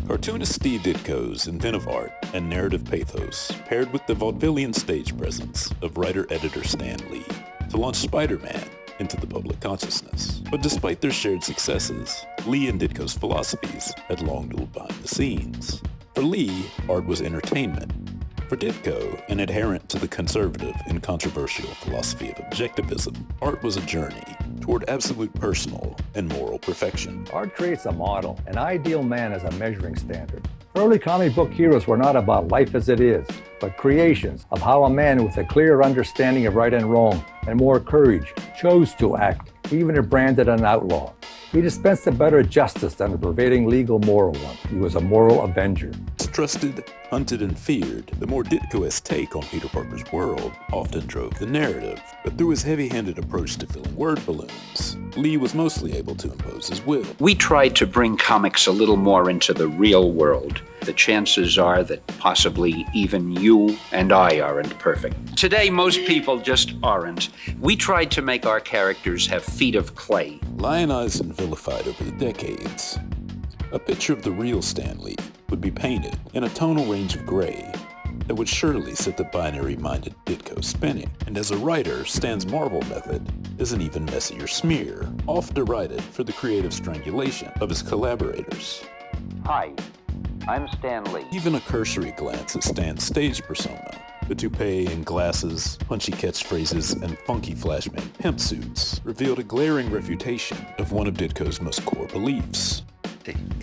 Cartoonist Steve Ditko's inventive art and narrative pathos paired with the vaudevillian stage presence of writer-editor Stan Lee to launch Spider-Man into the public consciousness. But despite their shared successes, Lee and Ditko's philosophies had long dueled behind the scenes. For Lee, art was entertainment. For Ditko, an adherent to the conservative and controversial philosophy of objectivism, art was a journey toward absolute personal and moral perfection. Art creates a model, an ideal man as a measuring standard. Early comic book heroes were not about life as it is, but creations of how a man with a clear understanding of right and wrong and more courage chose to act, even if branded an outlaw. He dispensed a better justice than a pervading legal moral one. He was a moral avenger. Trusted, hunted, and feared, the more Ditko-esque take on Peter Parker's world often drove the narrative, but through his heavy-handed approach to filling word balloons, Lee was mostly able to impose his will. We tried to bring comics a little more into the real world. The chances are that possibly even you and I aren't perfect. Today, most people just aren't. We tried to make our characters have feet of clay. Lionized and vilified over the decades, a picture of the real Stan Lee would be painted in a tonal range of gray that would surely set the binary-minded Ditko spinning. And as a writer, Stan's Marvel method is an even messier smear, oft derided for the creative strangulation of his collaborators. Hi, I'm Stan Lee. Even a cursory glance at Stan's stage persona, the toupee and glasses, punchy catchphrases, and funky flashman pimp suits, revealed a glaring refutation of one of Ditko's most core beliefs.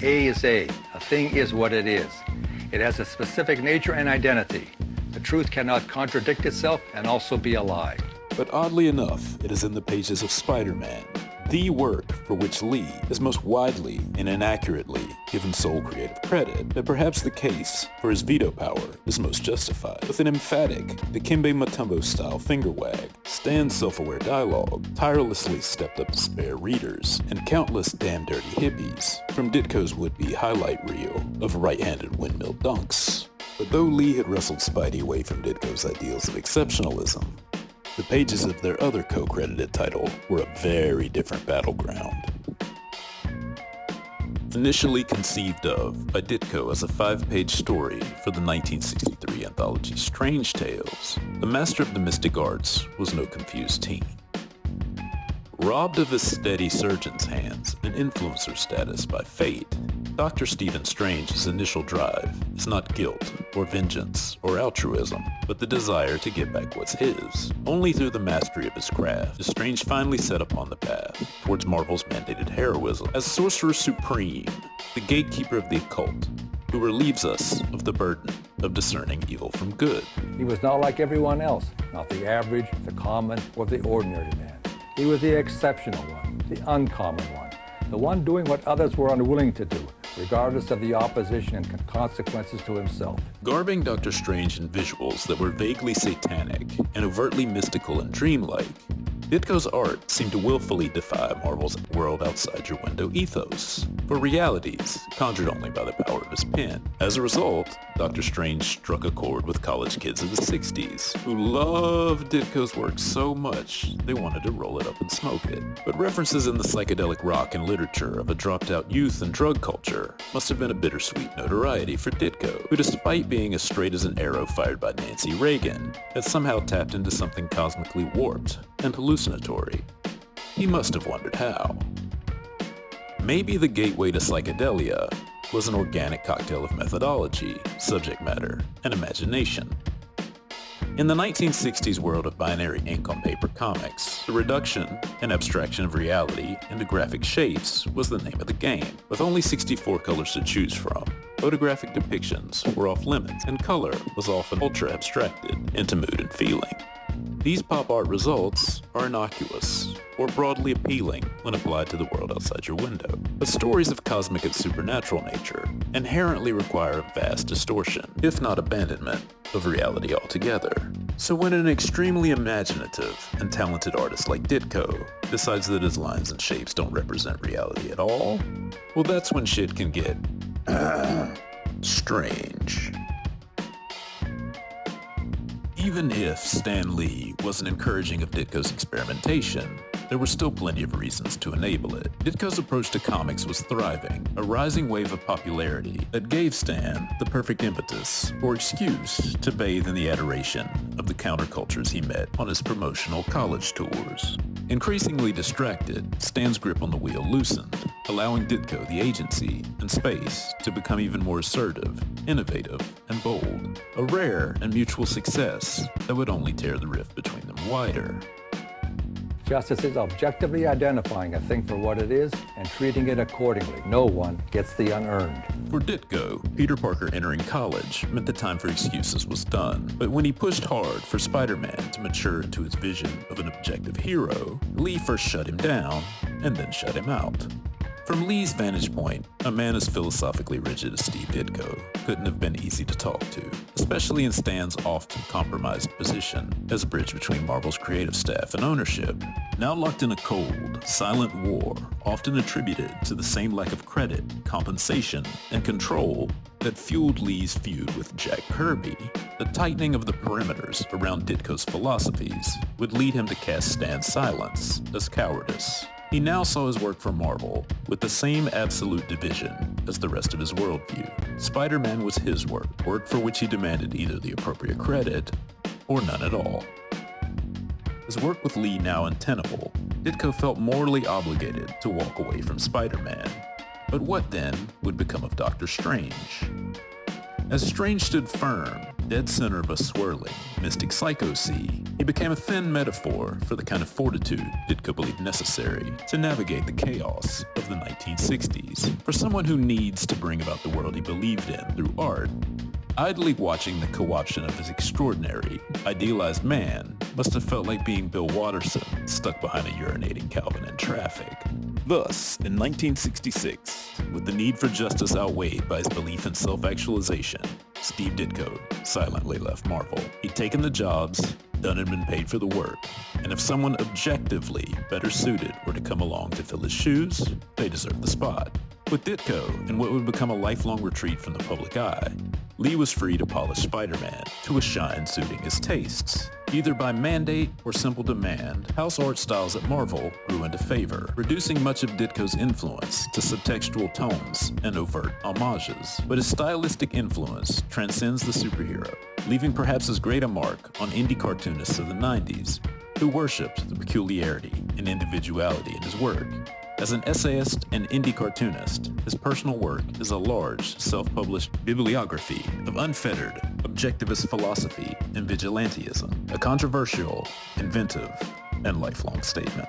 A is A. A thing is what it is. It has a specific nature and identity. The truth cannot contradict itself and also be a lie. But oddly enough, it is in the pages of Spider-Man, the work for which Lee is most widely and inaccurately given sole creative credit, that perhaps the case for his veto power is most justified. With an emphatic Dikembe Mutombo-style finger wag, Stan's self-aware dialogue tirelessly stepped up to spare readers, and countless damn dirty hippies from Ditko's would-be highlight reel of right-handed windmill dunks. But though Lee had wrestled Spidey away from Ditko's ideals of exceptionalism, the pages of their other co-credited title were a very different battleground. Initially conceived of by Ditko as a 5-page story for the 1963 anthology Strange Tales, the master of the mystic arts was no confused teen. Robbed of his steady surgeon's hands and influencer status by fate, Dr. Stephen Strange's initial drive is not guilt or vengeance or altruism, but the desire to get back what's his. Only through the mastery of his craft is Strange finally set upon the path towards Marvel's mandated heroism. As Sorcerer Supreme, the gatekeeper of the occult, who relieves us of the burden of discerning evil from good. He was not like everyone else, not the average, the common, or the ordinary man. He was the exceptional one, the uncommon one, the one doing what others were unwilling to do, regardless of the opposition and consequences to himself. Garbing Dr. Strange in visuals that were vaguely satanic and overtly mystical and dreamlike, Ditko's art seemed to willfully defy Marvel's world outside your window ethos, for realities conjured only by the power of his pen. As a result, Dr. Strange struck a chord with college kids of the 60s, who loved Ditko's work so much they wanted to roll it up and smoke it. But references in the psychedelic rock and literature of a dropped-out youth and drug culture must have been a bittersweet notoriety for Ditko, who despite being as straight as an arrow fired by Nancy Reagan, had somehow tapped into something cosmically warped and hallucinatory. He must have wondered how. Maybe the gateway to psychedelia was an organic cocktail of methodology, subject matter, and imagination. In the 1960s world of binary ink on paper comics, the reduction and abstraction of reality into graphic shapes was the name of the game. With only 64 colors to choose from, photographic depictions were off limits, and color was often ultra-abstracted into mood and feeling. These pop art results are innocuous or broadly appealing when applied to the world outside your window. But stories of cosmic and supernatural nature inherently require a vast distortion, if not abandonment, of reality altogether. So when an extremely imaginative and talented artist like Ditko decides that his lines and shapes don't represent reality at all, well, that's when shit can get strange. Even if Stan Lee wasn't encouraging of Ditko's experimentation, there were still plenty of reasons to enable it. Ditko's approach to comics was thriving, a rising wave of popularity that gave Stan the perfect impetus or excuse to bathe in the adoration of the countercultures he met on his promotional college tours. Increasingly distracted, Stan's grip on the wheel loosened, allowing Ditko the agency and space to become even more assertive, innovative, and bold, a rare and mutual success that would only tear the rift between them wider. Justice is objectively identifying a thing for what it is and treating it accordingly. No one gets the unearned. For Ditko, Peter Parker entering college meant the time for excuses was done. But when he pushed hard for Spider-Man to mature into his vision of an objective hero, Lee first shut him down and then shut him out. From Lee's vantage point, a man as philosophically rigid as Steve Ditko couldn't have been easy to talk to, especially in Stan's often compromised position as a bridge between Marvel's creative staff and ownership. Now locked in a cold, silent war, often attributed to the same lack of credit, compensation, and control that fueled Lee's feud with Jack Kirby, the tightening of the perimeters around Ditko's philosophies would lead him to cast Stan's silence as cowardice. He now saw his work for Marvel with the same absolute division as the rest of his worldview. Spider-Man was his work for which he demanded either the appropriate credit or none at all. His work with Lee now untenable, Ditko felt morally obligated to walk away from Spider-Man. But what then would become of Dr. Strange? As Strange stood firm, dead center of a swirling, mystic psycho-sea, he became a thin metaphor for the kind of fortitude Ditko believed necessary to navigate the chaos of the 1960s. For someone who needs to bring about the world he believed in through art, idly watching the co-option of his extraordinary, idealized man must have felt like being Bill Watterson stuck behind a urinating Calvin in traffic. Thus, in 1966, with the need for justice outweighed by his belief in self-actualization, Steve Ditko silently left Marvel. He'd taken the jobs, done and been paid for the work, and if someone objectively better suited were to come along to fill his shoes, they deserved the spot. With Ditko and what would become a lifelong retreat from the public eye, Lee was free to polish Spider-Man to a shine suiting his tastes. Either by mandate or simple demand, house art styles at Marvel grew into favor, reducing much of Ditko's influence to subtextual tones and overt homages. But his stylistic influence transcends the superhero, leaving perhaps as great a mark on indie cartoonists of the 90s, who worshipped the peculiarity and individuality in his work. As an essayist and indie cartoonist, his personal work is a large, self-published bibliography of unfettered, objectivist philosophy and vigilantism, a controversial, inventive, and lifelong statement.